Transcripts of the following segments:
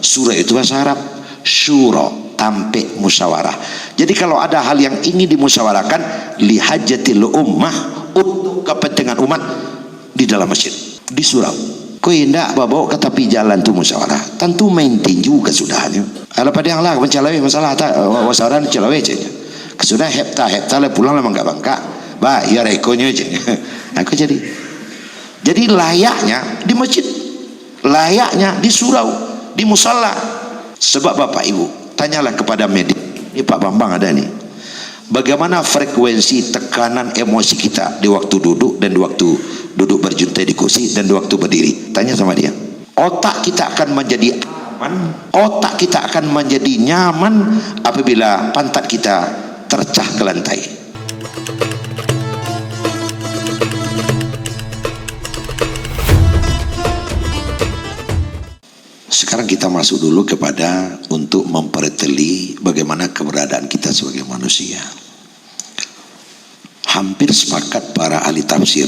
Surah itu bahasa Arab, syuro, tampek musyawarah. Jadi kalau ada hal yang ingin dimusyawarahkan, lihajatil ummah, untuk kepentingan umat, di dalam masjid, di surau. Kau hendak bawa ke tepi jalan tu musyawarah, tentu main tinju ke sudahnya. Ada pada yang lah mencalai masalah tak wasaran calai je. Kesudah hepta lah pulang lah mangga bangka. Bah, ya rekonya je. Aku jadi layaknya di masjid, layaknya di surau, di musalla. Sebab Bapak Ibu, tanyalah kepada medik. Ini Pak Bambang ada nih. Bagaimana frekuensi tekanan emosi kita di waktu duduk dan di waktu duduk berjuntai di kursi dan di waktu berdiri? Tanya sama dia. Otak kita akan menjadi aman, otak kita akan menjadi nyaman apabila pantat kita tercah ke lantai. Sekarang kita masuk dulu kepada untuk memperteli bagaimana keberadaan kita sebagai manusia. Hampir sepakat para ahli tafsir,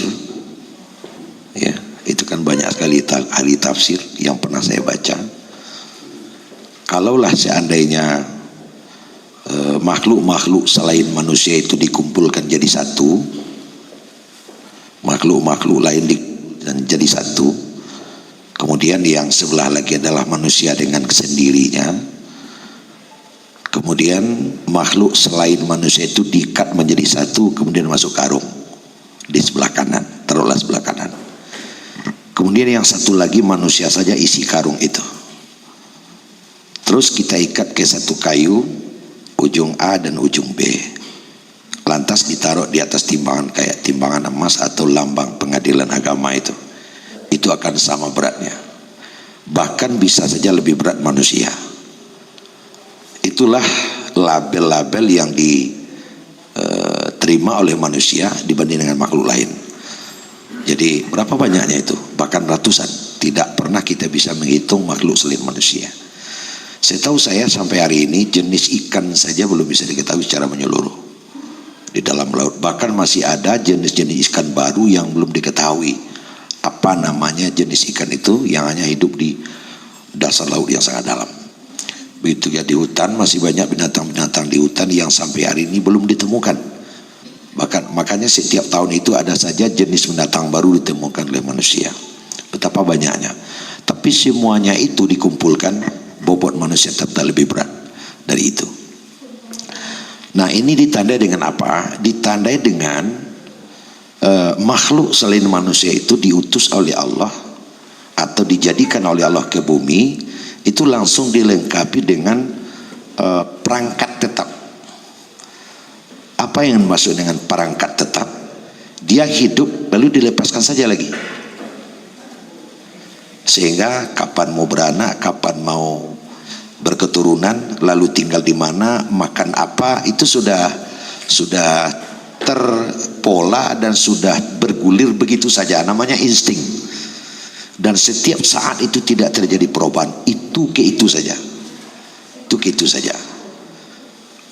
ya, itu kan banyak sekali ahli tafsir yang pernah saya baca. Kalaulah seandainya makhluk-makhluk selain manusia itu dikumpulkan jadi satu, makhluk-makhluk lain dan jadi satu, kemudian yang sebelah lagi adalah manusia dengan sendirinya, kemudian makhluk selain manusia itu diikat menjadi satu, kemudian masuk karung di sebelah kanan, taruhlah sebelah kanan. Kemudian yang satu lagi manusia saja isi karung itu. Terus kita ikat ke satu kayu, ujung A dan ujung B. Lantas ditaruh di atas timbangan kayak timbangan emas atau lambang pengadilan agama itu. Itu akan sama beratnya. Bahkan bisa saja lebih berat manusia. Itulah label-label yang diterima oleh manusia dibanding dengan makhluk lain. Jadi berapa banyaknya itu? Bahkan ratusan. Tidak pernah kita bisa menghitung makhluk selain manusia. Setahu saya sampai hari ini jenis ikan saja belum bisa diketahui secara menyeluruh di dalam laut. Bahkan masih ada jenis-jenis ikan baru yang belum diketahui apa namanya jenis ikan itu, yang hanya hidup di dasar laut yang sangat dalam. Begitu ya di hutan, masih banyak binatang-binatang di hutan yang sampai hari ini belum ditemukan. Bahkan makanya setiap tahun itu ada saja jenis binatang baru ditemukan oleh manusia. Betapa banyaknya. Tapi semuanya itu dikumpulkan, bobot manusia tetap lebih berat dari itu. Nah, ini ditandai dengan apa? Ditandai dengan makhluk selain manusia itu diutus oleh Allah atau dijadikan oleh Allah ke bumi, itu langsung dilengkapi dengan perangkat tetap. Apa yang dimaksud dengan perangkat tetap? Dia hidup lalu dilepaskan saja lagi, sehingga kapan mau beranak, kapan mau berketurunan, lalu tinggal di mana, makan apa, itu sudah terpola dan sudah bergulir begitu saja. Namanya insting. Dan setiap saat itu tidak terjadi perubahan. Itu ke itu saja. Itu ke itu saja.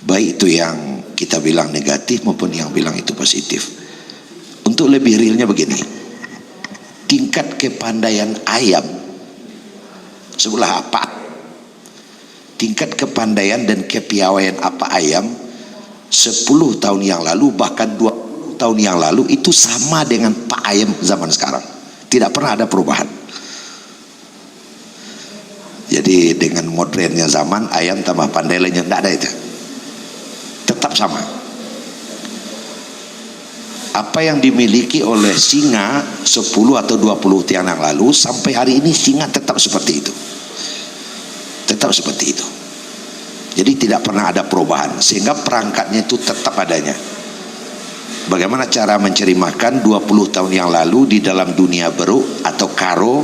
Baik itu yang kita bilang negatif maupun yang bilang itu positif. Untuk lebih realnya begini. Tingkat kepandaian ayam sebelah apa? Tingkat kepandaian dan kepiawaian apa ayam 10 tahun yang lalu, bahkan 20 tahun yang lalu, itu sama dengan pak ayam zaman sekarang. Tidak pernah ada perubahan. Jadi dengan modernnya zaman, ayam tambah pandai lainnya tidak ada itu. Tetap sama. Apa yang dimiliki oleh singa 10 atau 20 tahun yang lalu, sampai hari ini singa tetap seperti itu. Tetap seperti itu. Jadi tidak pernah ada perubahan, sehingga perangkatnya itu tetap adanya. Bagaimana cara mencari makan 20 tahun yang lalu di dalam dunia beruk atau karo,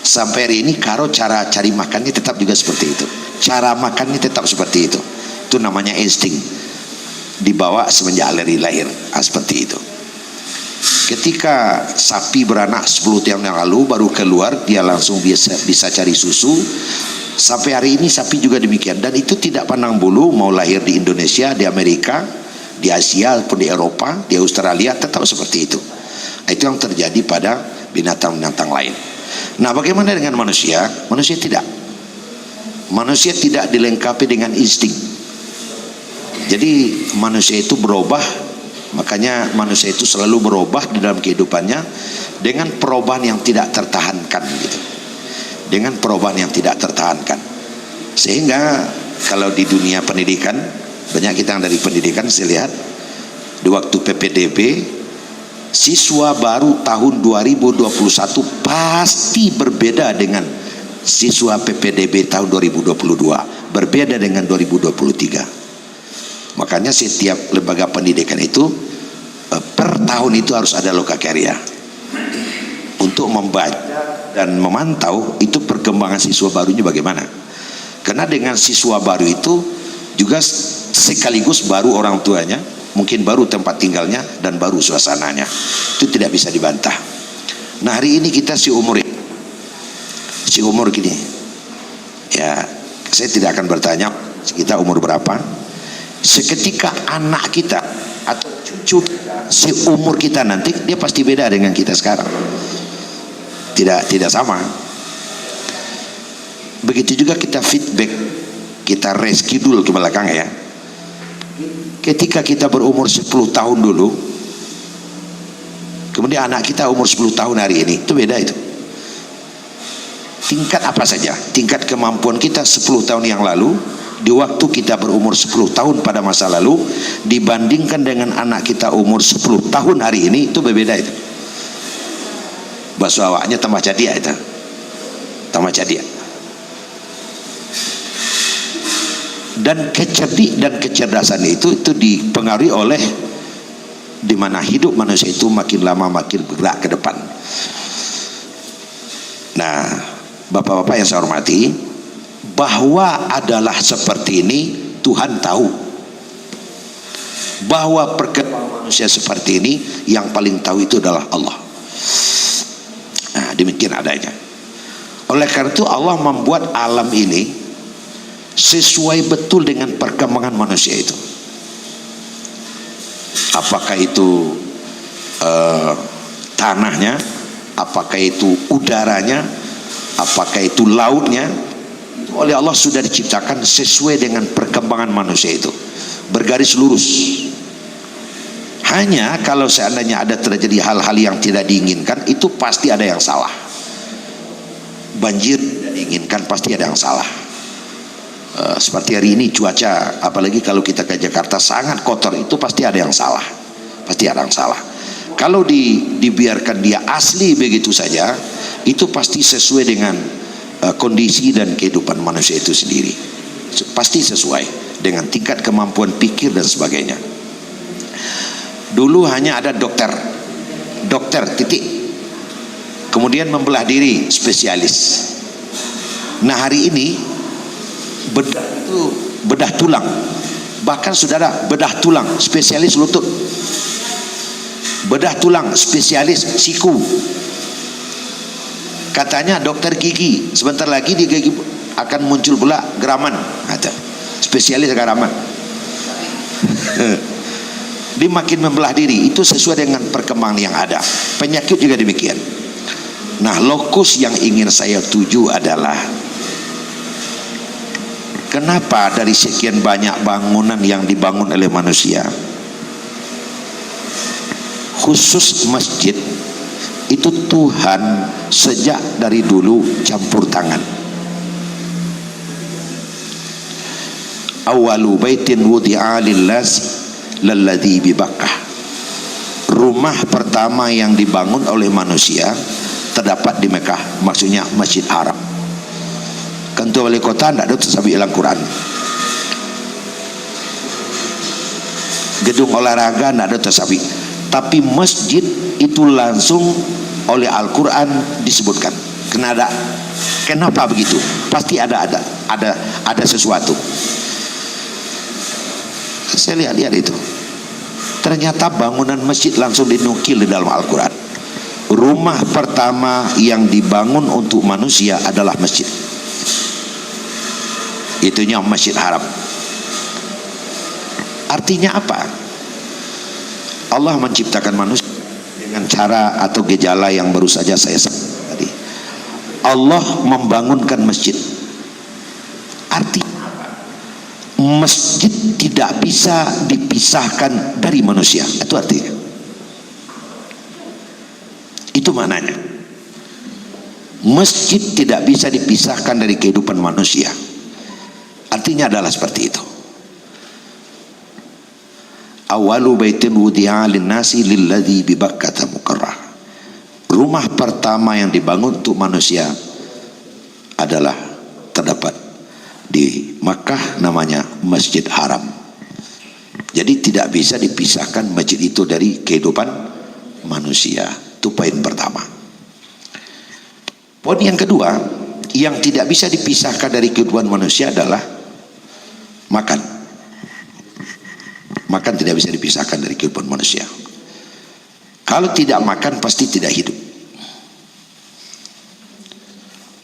sampai hari ini karo cara cari makannya tetap juga seperti itu. Cara makannya tetap seperti itu. Itu namanya insting. Dibawa semenjak dari lahir. Seperti itu. Ketika sapi beranak 10 tahun yang lalu baru keluar, dia langsung bisa cari susu. Sampai hari ini sapi juga demikian. Dan itu tidak pandang bulu mau lahir di Indonesia, di Amerika, di Asia ataupun di Eropa, di Australia, tetap seperti itu. Itu yang terjadi pada binatang-binatang lain. Nah, bagaimana dengan manusia? Manusia tidak. Manusia tidak dilengkapi dengan insting. Jadi manusia itu berubah, makanya manusia itu selalu berubah di dalam kehidupannya dengan perubahan yang tidak tertahankan gitu. Dengan perubahan yang tidak tertahankan. Sehingga kalau di dunia pendidikan, banyak kita yang dari pendidikan saya lihat di waktu PPDB, siswa baru tahun 2021 pasti berbeda dengan siswa PPDB tahun 2022, berbeda dengan 2023. Makanya setiap lembaga pendidikan itu per tahun itu harus ada lokakarya untuk membaca dan memantau itu perkembangan siswa barunya bagaimana. Karena dengan siswa baru itu juga sekaligus baru orang tuanya, mungkin baru tempat tinggalnya dan baru suasananya. Itu tidak bisa dibantah. Nah, hari ini kita seumur gini. Ya, saya tidak akan bertanya kita umur berapa. Seketika anak kita atau cucu kita seumur kita nanti, dia pasti beda dengan kita sekarang. Tidak sama. Begitu juga kita feedback, kita reschedule ke belakang ya. Ketika kita berumur 10 tahun dulu, kemudian anak kita umur 10 tahun hari ini, itu beda itu. Tingkat apa saja, tingkat kemampuan kita 10 tahun yang lalu, di waktu kita berumur 10 tahun pada masa lalu, dibandingkan dengan anak kita umur 10 tahun hari ini, itu berbeda itu. Bahasa awaknya tambah cadia itu. Tambah cadia. Dan kecerdasan itu dipengaruhi oleh di mana hidup manusia itu makin lama makin bergerak ke depan. Nah, Bapak-bapak yang saya hormati, bahwa adalah seperti ini Tuhan tahu. Bahwa perkembangan manusia seperti ini yang paling tahu itu adalah Allah. Nah, demikian adanya. Oleh karena itu Allah membuat alam ini sesuai betul dengan perkembangan manusia itu. Apakah itu tanahnya, apakah itu udaranya, apakah itu lautnya, itu oleh Allah sudah diciptakan sesuai dengan perkembangan manusia itu, bergaris lurus. Hanya kalau seandainya ada terjadi hal-hal yang tidak diinginkan, itu pasti ada yang salah. Banjir tidak diinginkan, pasti ada yang salah. Seperti hari ini cuaca, apalagi kalau kita ke Jakarta sangat kotor, itu pasti ada yang salah. Pasti ada yang salah. Kalau dibiarkan dia asli begitu saja, itu pasti sesuai dengan kondisi dan kehidupan manusia itu sendiri. Pasti sesuai dengan tingkat kemampuan pikir dan sebagainya. Dulu hanya ada dokter titik, kemudian membelah diri spesialis. Nah, hari ini bedah itu bedah tulang, bahkan saudara bedah tulang spesialis lutut, bedah tulang spesialis siku. Katanya dokter gigi sebentar lagi di gigi akan muncul pula geraman, ada spesialis geraman. Dia makin membelah diri, itu sesuai dengan perkembangan yang ada. Penyakit juga demikian. Nah, lokus yang ingin saya tuju adalah kenapa dari sekian banyak bangunan yang dibangun oleh manusia, khusus masjid itu Tuhan sejak dari dulu campur tangan. Awalu baitin wudi'a lillas lalladzi bi Bakkah. Rumah pertama yang dibangun oleh manusia terdapat di Mekah, maksudnya Masjid Haram. Kantor wali kota tidak ada tersabi dalam Quran. Gedung olahraga tidak ada tersabi. Tapi masjid itu langsung oleh Al-Quran disebutkan. Kenapa begitu? Pasti ada sesuatu. Saya lihat itu. Ternyata bangunan masjid langsung dinukil di dalam Al-Quran. Rumah pertama yang dibangun untuk manusia adalah masjid. Itunya Masjid Haram. Artinya apa? Allah menciptakan manusia dengan cara atau gejala yang baru saja saya sebut tadi. Allah membangunkan masjid. Artinya masjid tidak bisa dipisahkan dari manusia. Itu artinya. Itu maknanya. Masjid tidak bisa dipisahkan dari kehidupan manusia. Artinya adalah seperti itu. Awalu baitin wudi'a linnasi lilladzi bi Bakkah mukarrah. Rumah pertama yang dibangun untuk manusia adalah terdapat di Makkah, namanya Masjid Haram. Jadi tidak bisa dipisahkan masjid itu dari kehidupan manusia. Itu poin pertama. Poin yang kedua, yang tidak bisa dipisahkan dari kehidupan manusia adalah makan. Makan tidak bisa dipisahkan dari kehidupan manusia. Kalau tidak makan pasti tidak hidup.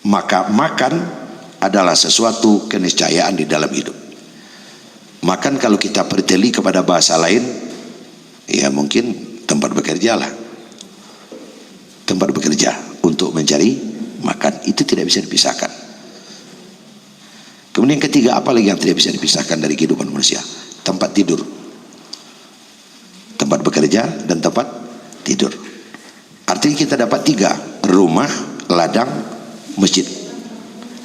Maka makan adalah sesuatu keniscayaan di dalam hidup. Makan kalau kita perteli kepada bahasa lain, ya mungkin tempat bekerja lah. Tempat bekerja untuk mencari makan, itu tidak bisa dipisahkan. Kemudian ketiga, apa lagi yang tidak bisa dipisahkan dari kehidupan manusia? Tempat tidur. Tempat bekerja dan tempat tidur. Artinya kita dapat tiga: rumah, ladang, masjid.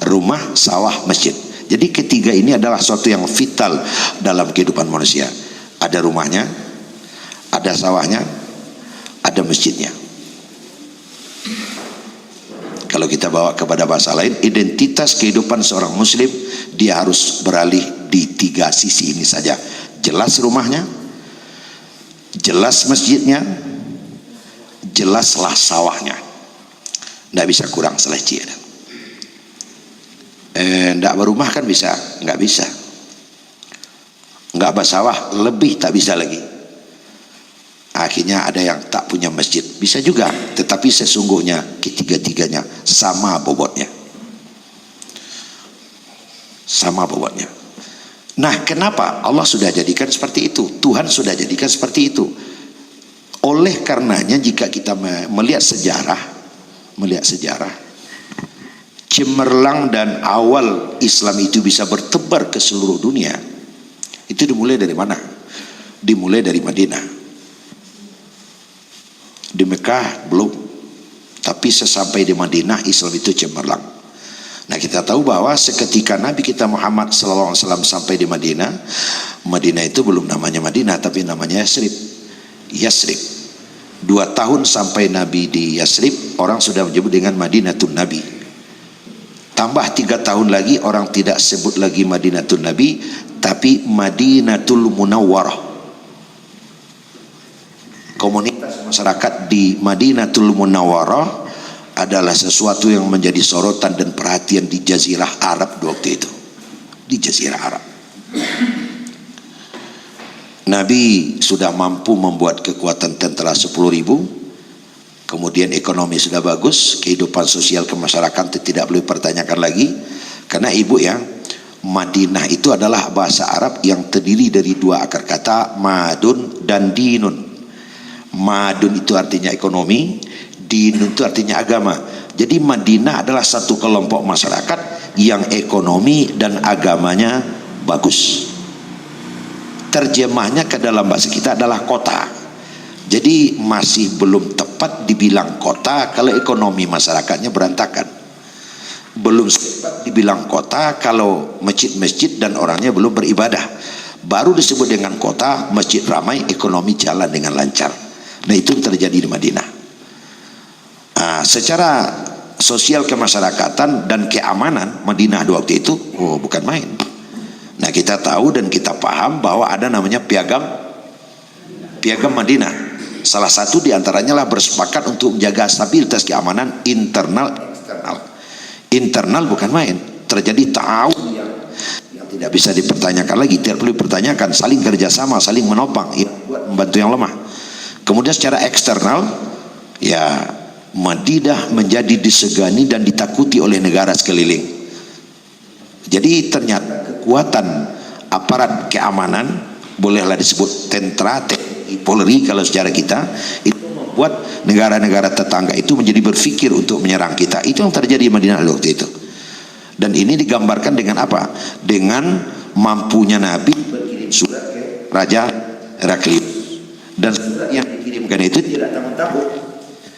Rumah, sawah, masjid. Jadi ketiga ini adalah sesuatu yang vital dalam kehidupan manusia. Ada rumahnya, ada sawahnya, ada masjidnya. Kalau kita bawa kepada bahasa lain, identitas kehidupan seorang muslim, dia harus beralih di tiga sisi ini saja. Jelas rumahnya, jelas masjidnya, jelaslah sawahnya. Tidak bisa kurang seleci. Tidak berumah kan bisa? Nggak bisa. Nggak bersawah, lebih tak bisa lagi. Akhirnya ada yang tak punya masjid. Bisa juga, tetapi sesungguhnya ketiga-tiganya sama bobotnya. Sama bobotnya. Nah, kenapa Allah sudah jadikan seperti itu? Tuhan sudah jadikan seperti itu. Oleh karenanya jika kita melihat sejarah, cemerlang dan awal Islam itu bisa bertebar ke seluruh dunia, itu dimulai dari mana? Dimulai dari Madinah. Di Mekah belum, tapi sesampai di Madinah Islam itu cemerlang. Nah, kita tahu bahwa seketika Nabi kita Muhammad SAW sampai di Madinah, Madinah itu belum namanya Madinah, tapi namanya Yasrib. 2 tahun sampai Nabi di Yasrib, orang sudah menyebut dengan Madinatun Nabi. Tambah 3 tahun lagi, orang tidak sebut lagi Madinatun Nabi, tapi Madinatul Munawwarah. Komunitas masyarakat di Madinatul Munawwarah adalah sesuatu yang menjadi sorotan dan perhatian di Jazirah Arab waktu itu. Di Jazirah Arab. Nabi sudah mampu membuat kekuatan tentara 10.000. Kemudian ekonomi sudah bagus, kehidupan sosial kemasyarakatan tidak perlu dipertanyakan lagi. Karena ibu ya, Madinah itu adalah bahasa Arab yang terdiri dari 2 akar kata, madun dan dinun. Madun itu artinya ekonomi, dinun itu artinya agama. Jadi Madinah adalah satu kelompok masyarakat yang ekonomi dan agamanya bagus. Terjemahnya ke dalam bahasa kita adalah kota. Jadi masih belum tepat dibilang kota kalau ekonomi masyarakatnya berantakan. Belum tepat dibilang kota kalau masjid-masjid dan orangnya belum beribadah. Baru disebut dengan kota, masjid ramai, ekonomi jalan dengan lancar. Nah, itu terjadi di Madinah. Nah, secara sosial kemasyarakatan dan keamanan Madinah waktu itu bukan main. Nah, kita tahu dan kita paham bahwa ada namanya piagam Madinah. Salah satu diantaranya lah bersepakat untuk menjaga stabilitas keamanan internal eksternal. Internal bukan main. Terjadi ta'awun yang tidak bisa dipertanyakan lagi, tidak perlu dipertanyakan, saling kerjasama, saling menopang, membantu yang lemah. Kemudian secara eksternal, ya Madinah menjadi disegani dan ditakuti oleh negara sekeliling. Jadi ternyata kekuatan aparat keamanan, bolehlah disebut tentara, TNI, Polri kalau secara kita, itu membuat negara-negara tetangga itu menjadi berpikir untuk menyerang kita. Itu yang terjadi di Madinah waktu itu. Dan ini digambarkan dengan apa? Dengan mampunya Nabi berkirim surat ke Raja Heraklius. Dan surat yang dikirimkan itu tidak tanggung-tanggung.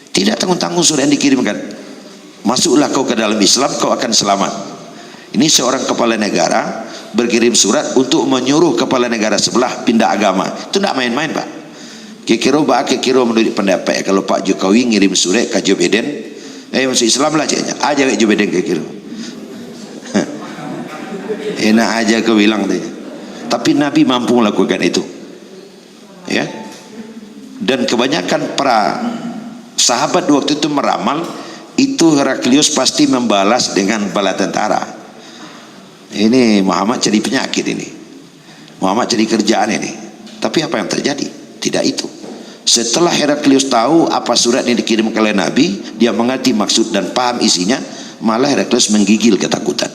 Tidak tanggung-tanggung surat yang dikirimkan. Masuklah kau ke dalam Islam, kau akan selamat. Ini seorang kepala negara berkirim surat untuk menyuruh kepala negara sebelah pindah agama. Itu tidak main-main, Pak. Kira-kira menurut pendapat kalau Pak Jokowi ngirim surat ke Joe Biden, masuk Islam lah caknya. Aja Joe Biden kira-kira. Enak aja kau bilang tanya. Tapi Nabi mampu melakukan itu. Ya. Dan kebanyakan para sahabat waktu itu meramal itu Heraklius pasti membalas dengan bala tentara. Ini Muhammad jadi penyakit ini. Muhammad jadi kerjaan ini. Tapi apa yang terjadi? Tidak itu. Setelah Heraklius tahu apa surat yang dikirim oleh Nabi, dia mengerti maksud dan paham isinya, malah Heraklius menggigil ketakutan.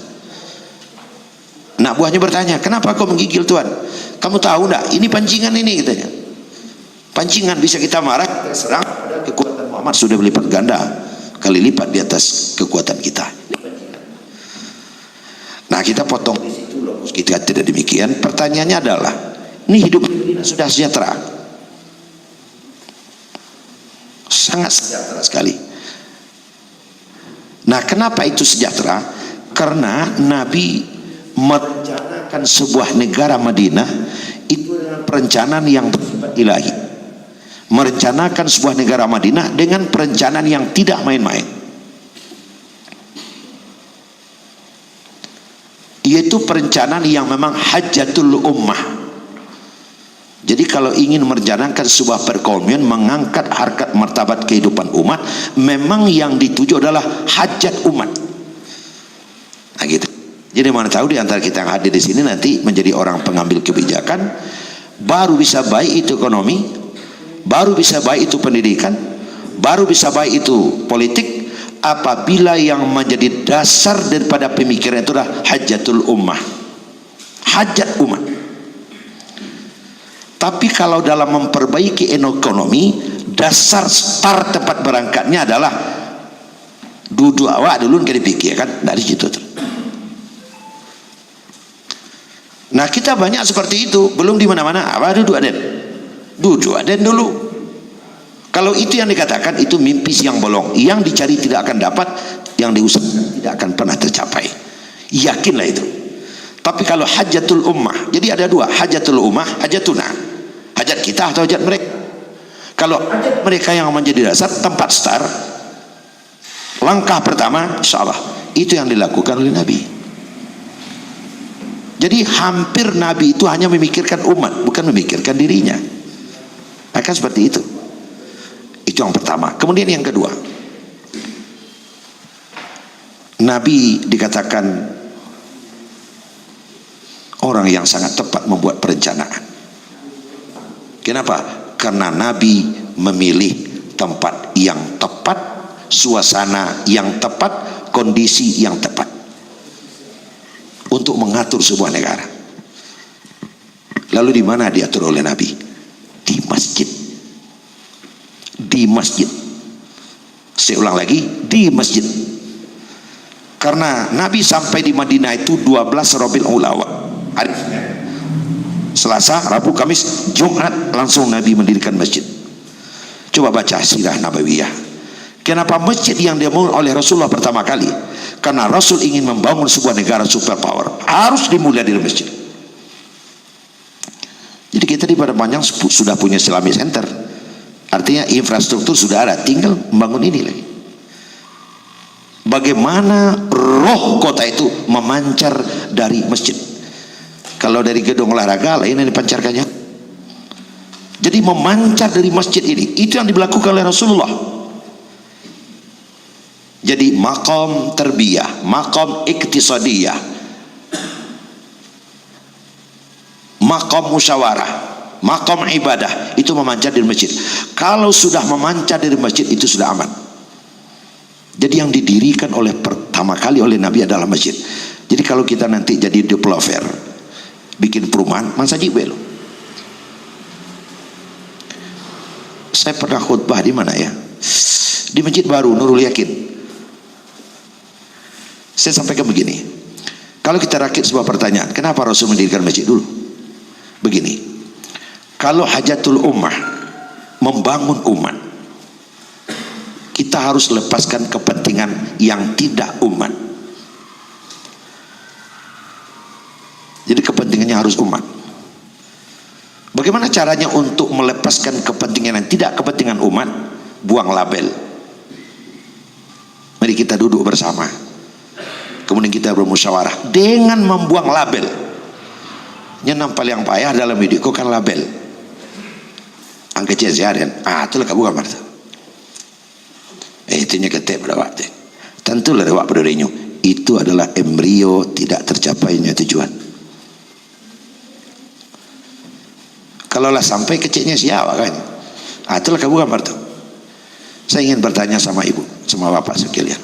Nak buahnya bertanya, kenapa kau menggigil Tuhan? Kamu tahu enggak? Ini pancingan ini katanya. Pancingan bisa kita marah, kita serang. Kekuatan Muhammad sudah berlipat ganda kali lipat di atas kekuatan kita. Nah, kita potong di situ loh. Kita tidak demikian. Pertanyaannya adalah, ini hidup sudah sejahtera. Sangat sejahtera sekali. Nah, kenapa itu sejahtera? Karena Nabi merencanakan sebuah negara Madinah itu dengan perencanaan yang bersifat ilahi. Merencanakan sebuah negara Madinah dengan perencanaan yang tidak main-main, yaitu perencanaan yang memang hajatul ummah. Jadi kalau ingin merencanakan sebuah perekonomian, mengangkat harkat martabat kehidupan umat, memang yang dituju adalah hajat umat. Nah gitu. Jadi mana tahu di antara kita yang hadir di sini nanti menjadi orang pengambil kebijakan, baru bisa baik itu ekonomi, baru bisa baik itu pendidikan, baru bisa baik itu politik, apabila yang menjadi dasar daripada pemikiran itu adalah hajatul ummah, hajat umat. Tapi kalau dalam memperbaiki ekonomi, dasar start tempat berangkatnya adalah duduk awak dulu kan dipikirkan dari situ. Nah, kita banyak seperti itu, belum di mana-mana. Apa duduk aden dulu. Kalau itu yang dikatakan, itu mimpi siang bolong. Yang dicari tidak akan dapat, yang diusahakan tidak akan pernah tercapai. Yakinlah itu. Tapi kalau hajatul ummah, jadi ada dua, hajatul ummah, hajatuna. Hajat kita atau hajat mereka. Kalau hajat mereka yang menjadi dasar tempat start, langkah pertama, insya Allah itu yang dilakukan oleh Nabi. Jadi hampir Nabi itu hanya memikirkan umat, bukan memikirkan dirinya. Akan seperti itu. Itu yang pertama. Kemudian yang kedua, Nabi dikatakan orang yang sangat tepat membuat perencanaan. Kenapa? Karena Nabi memilih tempat yang tepat, suasana yang tepat, kondisi yang tepat untuk mengatur sebuah negara. Lalu di mana diatur oleh Nabi? Di masjid. Di masjid. Saya ulang lagi, di masjid. Karena Nabi sampai di Madinah itu 12 Rabiul Awwal. Hari Selasa, Rabu, Kamis, Jumat langsung Nabi mendirikan masjid. Coba baca sirah Nabawiyah. Kenapa masjid yang dibangun oleh Rasulullah pertama kali? Karena Rasul ingin membangun sebuah negara superpower, harus dimulai dari masjid. Jadi kita di Padang Panjang sudah punya Islamic Center, artinya infrastruktur sudah ada, tinggal membangun ini lagi. Bagaimana roh kota itu memancar dari masjid? Kalau dari gedung olahraga lain yang dipancarkannya. Jadi memancar dari masjid ini, itu yang dilakukan oleh Rasulullah. Jadi maqam terbiyah, maqam iktisadiyah, maqam musyawarah, maqam ibadah, itu memancar dari masjid. Kalau sudah memancar dari masjid, itu sudah aman. Jadi yang didirikan oleh pertama kali oleh Nabi adalah masjid. Jadi kalau kita nanti jadi developer, bikin perumahan, masa jibe loh. Saya pernah khutbah di mana ya? Di Masjid Baru Nurul Yakin. Saya sampaikan begini, Kalau kita rakit sebuah pertanyaan, kenapa Rasul mendirikan masjid dulu? Begini, kalau hajatul ummah, membangun umat, kita harus lepaskan kepentingan yang tidak umat. Jadi kepentingannya harus umat. Bagaimana caranya untuk melepaskan kepentingan yang tidak kepentingan umat? Buang label. Mari kita duduk bersama, kemudian kita bermusyawarah dengan membuang label. Yang paling payah dalam hidupku kan label. Angka cesiaran, itulah kamu gambar tu. Itunya ketek pada waktu. Tentulah lewat berdirinya. Itu adalah embrio tidak tercapainya tujuan. Kalaulah sampai kecilnya siapa kan? Itulah kamu gambar tu. Saya ingin bertanya sama ibu, sama bapak sekalian.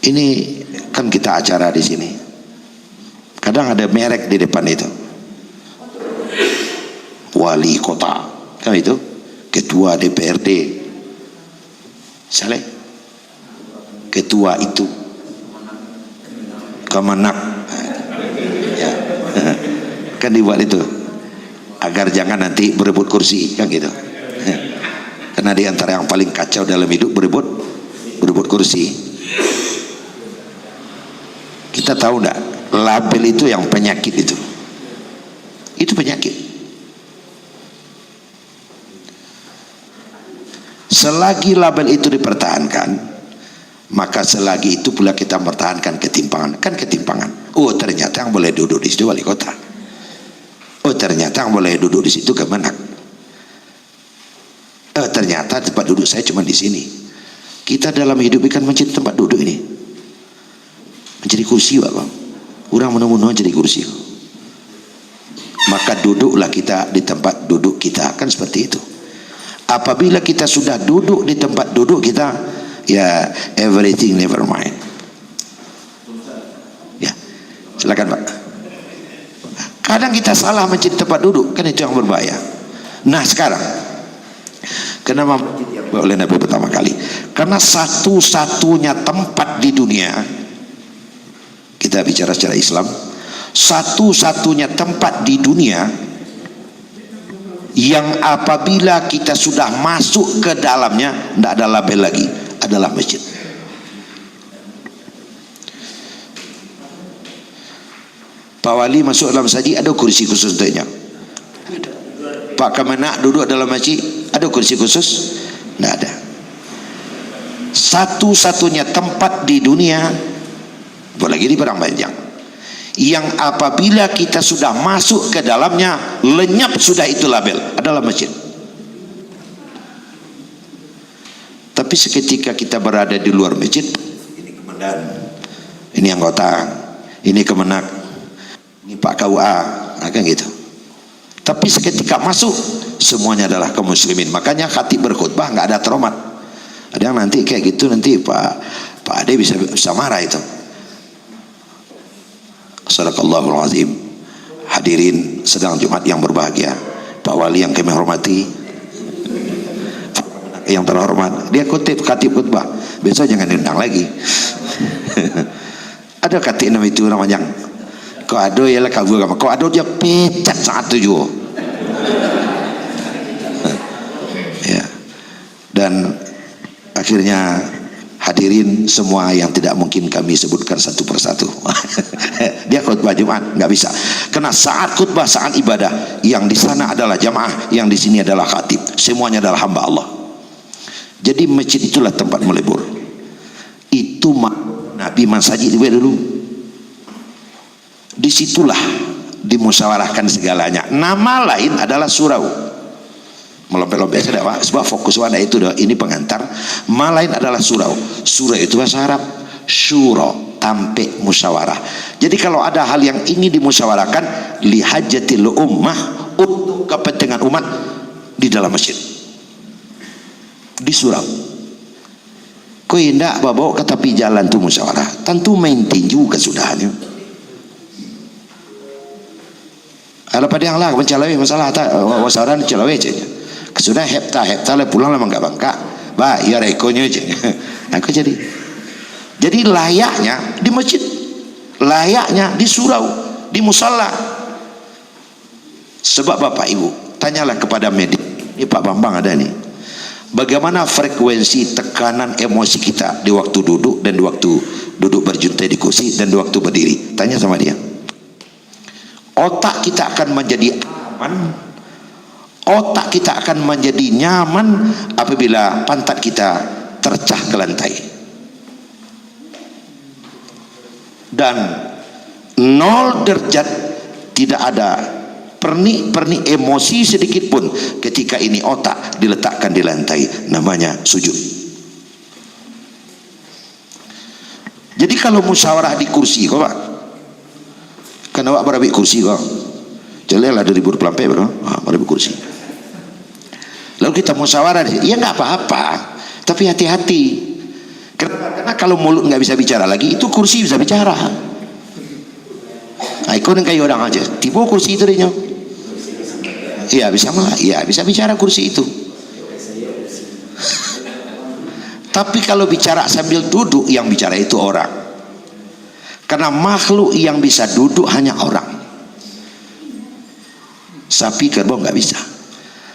Ini kan kita acara di sini. Kadang ada merek di depan itu. Wali kota, kan itu? Ketua DPRD. Saleh. Ketua itu. Kemenak. Ya. Kan dibuat itu. Agar jangan nanti berebut kursi, kan gitu. Karena di antara yang paling kacau dalam hidup berebut kursi. Kita tahu enggak, label itu yang penyakit itu. Itu penyakit. Selagi label itu dipertahankan, maka selagi itu pula kita mempertahankan ketimpangan. Kan ketimpangan. Oh, ternyata yang boleh duduk di situ wali kota. Oh, ternyata yang boleh duduk di situ kemenak. Ternyata tempat duduk saya cuma di sini. Kita dalam hidup ikan mencari tempat duduk ini, mencari kursi, Bapak. Orang menemukan jadi kursi. Maka duduklah kita di tempat duduk kita, kan seperti itu. Apabila kita sudah duduk di tempat duduk kita, ya everything never mind. Ya, silakan Pak. Kadang kita salah mencari tempat duduk, kan itu yang berbahaya. Nah sekarang, kenapa oleh Nabi pertama kali? Karena satu-satunya tempat di dunia, kita bicara secara Islam, satu-satunya tempat di dunia yang apabila kita sudah masuk ke dalamnya tidak ada label lagi, adalah masjid. Pak Wali masuk dalam masjid, ada kursi khusus untuknya. Pak Kemenak duduk dalam masjid, ada kursi khusus? Tidak ada. Satu-satunya tempat di dunia, apalagi di Padang Panjang, yang apabila kita sudah masuk ke dalamnya, lenyap sudah itu label, adalah masjid. Tapi seketika kita berada di luar masjid, ini komandan, ini anggota, ini kemenak, ini Pak KUA, kan gitu. Tapi seketika masuk, semuanya adalah kaum muslimin. Makanya khatib berkhutbah nggak ada tromat. Ada yang nanti kayak gitu, nanti Pak Ade bisa marah itu. Sadaqallahul azim. Hadirin sedang Jumat yang berbahagia, Pak Wali yang kami hormati, yang terhormat, dia khatib khutbah, besok jangan diundang lagi. Ada khatib nama itu namanya kau ado ya lah kabur kamu, kau ado dia pecat saat tujuh. Ya. Dan akhirnya hadirin semua yang tidak mungkin kami sebutkan satu persatu. Dia khutbah Jumat nggak bisa, karena saat khutbah saat ibadah, yang di sana adalah jamaah, yang di sini adalah khatib, semuanya adalah hamba Allah. Jadi masjid itulah tempat melebur. Itu Nabi masjid dulu. Disitulah dimusyawarahkan segalanya. Nama lain adalah surau. Melompet-lompet saja Pak, sebab fokus pada itu dah. Ini pengantar. Ma lain adalah surau. Surau itu bahasa Arab. Syuro, tampik musyawarah. Jadi kalau ada hal yang ingin dimusyawarahkan, lihajatil ummah, untuk kepentingan umat, di dalam masjid, di surau. Kau hendak bawa ke tepi jalan tu musyawarah, tentu maintain juga sudahnya. Kalau pada yang lah mencalai masalah tak wasaran calai je. Sudah hepta le pulang lama enggak bangka. Ba ya rekonya je. Aku jadi Jadi layaknya di masjid, layaknya di surau, di musalla. Sebab Bapak Ibu, tanyalah kepada media, ini Pak Bambang ada nih, bagaimana frekuensi tekanan emosi kita di waktu duduk dan di waktu duduk berjuntai di kursi dan di waktu berdiri. Tanya sama dia. Otak kita akan menjadi aman, otak kita akan menjadi nyaman apabila pantat kita tercah ke lantai. Dan 0 derajat, tidak ada pernik-pernik emosi sedikit pun ketika ini otak diletakkan di lantai, namanya sujud. Jadi kalau musyawarah di kursi kok Pak, kan awak berabik kursi kok, jelas lah 2000 pelampai bro, berabik kursi. Lalu kita musyawarah, ya nggak apa-apa, tapi hati-hati. Karena kalau mulut nggak bisa bicara lagi, itu kursi bisa bicara. Nah, ikut kayak orang aja, tiba kursi itu deh. Iya bisa malah, iya bisa bicara kursi itu. Tapi kalau bicara sambil duduk, yang bicara itu orang. Karena makhluk yang bisa duduk hanya orang. Sapi kerbau nggak bisa.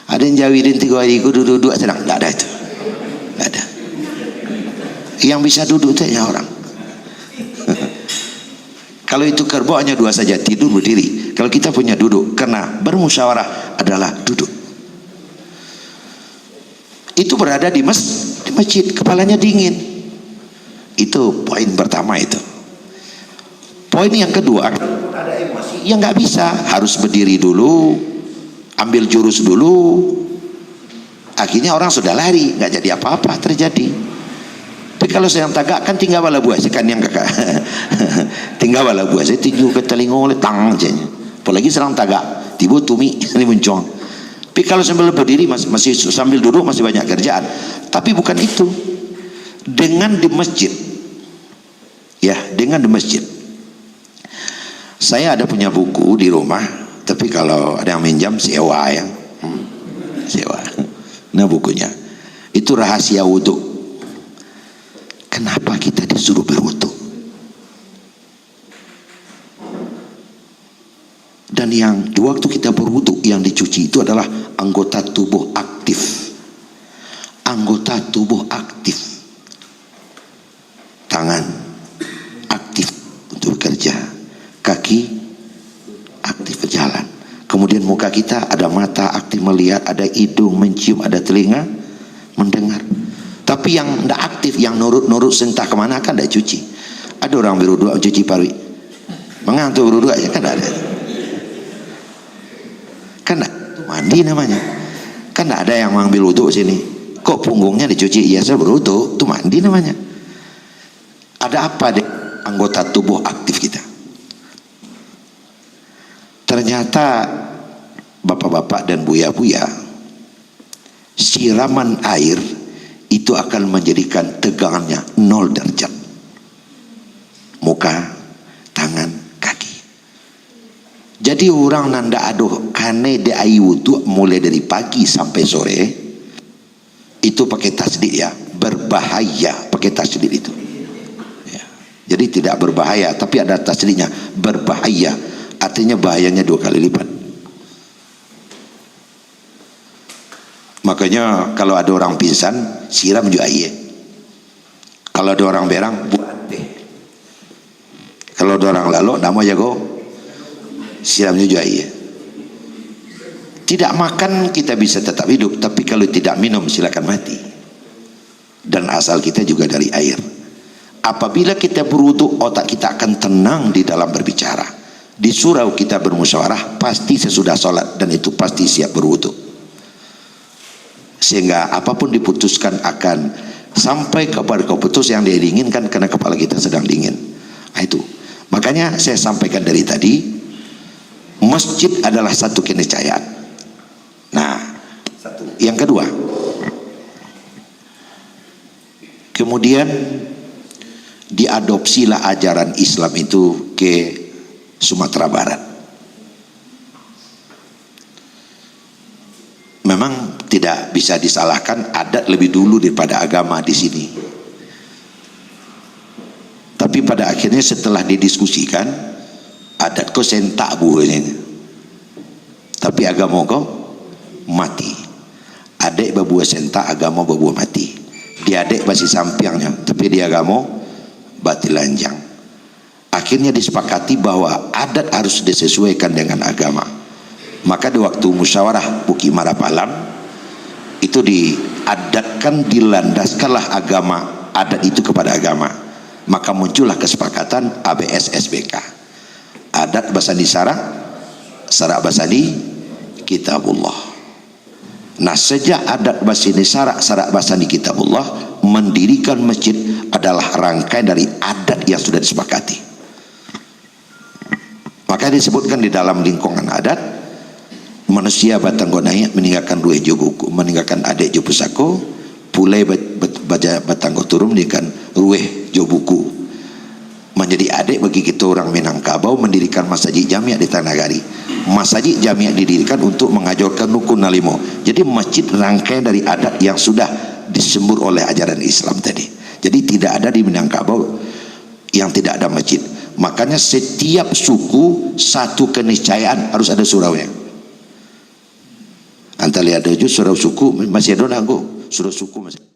Ada yang jawidin 3 hari duduk sedang, nggak ada itu, nggak ada. Yang bisa duduk itu hanya orang. Kalau itu kerbau hanya 2 saja, tidur berdiri. Kalau kita punya duduk, karena bermusyawarah adalah duduk. Itu berada di masjid, kepalanya dingin. Itu poin pertama itu. Poin yang kedua, ada emosi, ya nggak bisa, harus berdiri dulu, ambil jurus dulu. Akhirnya orang sudah lari, nggak jadi apa-apa terjadi. Tapi kalau sedang tagak kan tinggal bala buah kan yang kakak tinggal bala buah saya tinju ke telinga oleh tang aja. Apalagi sedang tagak tiba tumi ini muncul. Tapi kalau sambil berdiri masih sambil duduk masih banyak kerjaan. Tapi bukan itu. Dengan di masjid, ya dengan di masjid. Saya ada punya buku di rumah, tapi kalau ada yang minjam sewa ya, sewa. Nah bukunya itu rahasia wudhu. Kenapa kita disuruh berwudu? Dan yang di waktu kita berwudu yang dicuci itu adalah anggota tubuh aktif. Anggota tubuh aktif. Tangan aktif untuk bekerja, kaki aktif berjalan. Kemudian muka kita ada mata aktif melihat, ada hidung mencium, ada telinga mendengar. Tapi yang tidak aktif, yang nurut-nurut entah kemana kan tidak cuci. Ada orang berwudu cuci parwi, mengantuk berwudu aja kan ada. Kan itu mandi namanya. Kan tidak ada yang mengambil wudu sini. Kok punggungnya dicuci? Iya saya berwudu, itu mandi namanya. Ada apa deh anggota tubuh aktif kita? Ternyata bapak-bapak dan buya-buya, siraman air itu akan menjadikan tegangannya 0 derajat. Muka, tangan, kaki. Jadi orang nanda aduh kane de ayu wudu mulai dari pagi sampai sore itu pakai tasdid ya, berbahaya pakai tasdid itu. Ya. Jadi tidak berbahaya, tapi ada tasdidnya berbahaya. Artinya bahayanya 2 kali lipat. Makanya kalau ada orang pingsan siram juga air. Kalau ada orang berang buat deh. Kalau ada orang lalu nama jago siram juga air. Tidak makan kita bisa tetap hidup, tapi kalau tidak minum silakan mati. Dan asal kita juga dari air. Apabila kita berwudu, otak kita akan tenang di dalam berbicara. Di surau kita bermusyawarah pasti sesudah sholat, dan itu pasti siap berwudu. Sehingga apapun diputuskan akan sampai kepada keputusan yang dia inginkan karena kepala kita sedang dingin. Nah, itu makanya saya sampaikan dari tadi, masjid adalah satu keniscayaan. Nah, yang kedua, kemudian diadopsilah ajaran Islam itu ke Sumatera Barat. Memang tidak bisa disalahkan, adat lebih dulu daripada agama di sini. Tapi pada akhirnya setelah didiskusikan, adat kau sentak buahnya, tapi agama kau mati. Adik berbuah sentak, agama berbuah mati. Dia adik masih sampiangnya, tapi dia agama batil lanjang. Akhirnya disepakati bahwa adat harus disesuaikan dengan agama. Maka di waktu musyawarah Bukit Marapalam itu diadatkan, dilandaskanlah agama, adat itu kepada agama. Maka muncullah kesepakatan ABS SBK, adat basani syarak, syarak basani kitabullah. Nah, sejak adat basani syarak, syarak basani kitabullah, mendirikan masjid adalah rangkaian dari adat yang sudah disepakati. Maka disebutkan di dalam lingkungan adat, manusia batang gonaya meninggalkan dua jobuku, meninggalkan adik jo pusako, pulai batang turun meninggalkan rueh jo buku. Menjadi adik bagi kita orang Minangkabau mendirikan masjid jamiah di Tanagari. Masjid jamiah didirikan untuk mengajarkan rukun nalimo. Jadi masjid rangkaian dari adat yang sudah disembur oleh ajaran Islam tadi. Jadi tidak ada di Minangkabau yang tidak ada masjid. Makanya setiap suku satu keniscayaan harus ada suraunya. Antara ada surau suku masih ada nago, surau suku masih.